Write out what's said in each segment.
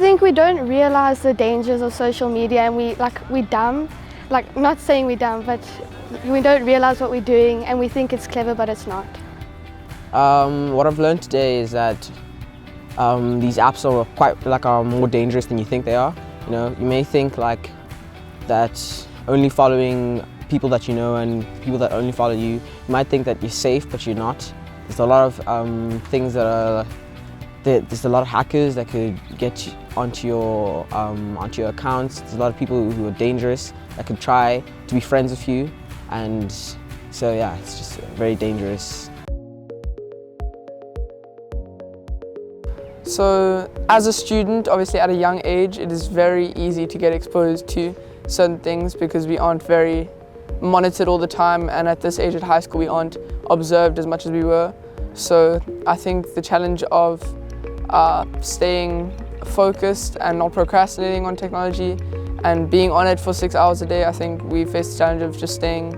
think we don't realize the dangers of social media, and we're dumb. Like, not saying we're dumb, but we don't realize what we're doing and we think it's clever, but it's not. What I've learned today is that these apps are quite more dangerous than you think they are. You know, you may think like that only following people that you know and people that only follow you, you might think that you're safe, but you're not. There's a lot of things that are. There's a lot of hackers that could get you onto your accounts. There's a lot of people who are dangerous that could try to be friends with you, and so yeah, it's just very dangerous. So as a student, obviously at a young age, it is very easy to get exposed to certain things because we aren't very monitored all the time, and at this age at high school we aren't observed as much as we were. So I think the challenge of staying focused and not procrastinating on technology and being on it for 6 hours a day, I think we face the challenge of just staying,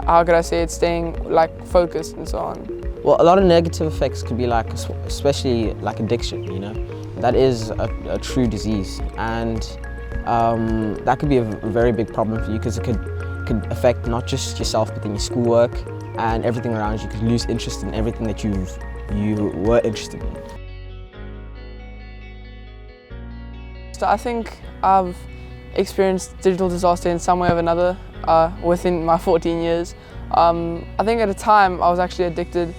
how could I say it, staying like focused and so on. Well, a lot of negative effects could be like, especially like addiction, you know. That is a true disease, and that could be a very big problem for you because it could affect not just yourself but then your schoolwork and everything around you. You could lose interest in everything that you were interested in. So I think I've experienced digital disaster in some way or another within my 14 years. I think at a time I was actually addicted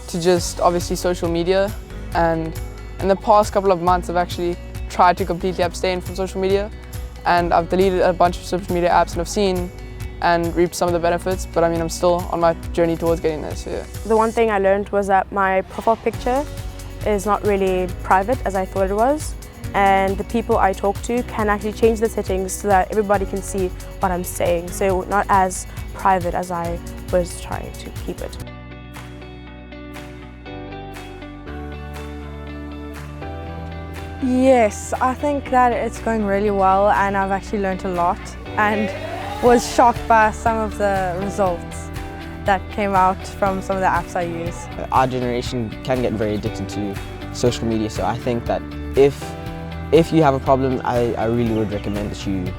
to just obviously social media, and in the past couple of months I've actually tried to completely abstain from social media, and I've deleted a bunch of social media apps and I've seen and reaped some of the benefits, but I mean I'm still on my journey towards getting there, so yeah. The one thing I learned was that my profile picture is not really private as I thought it was, and the people I talk to can actually change the settings so that everybody can see what I'm saying, so not as private as I was trying to keep it. Yes, I think that it's going really well, and I've actually learned a lot and was shocked by some of the results that came out from some of the apps I use. Our generation can get very addicted to social media, so I think that if you have a problem, I really would recommend that you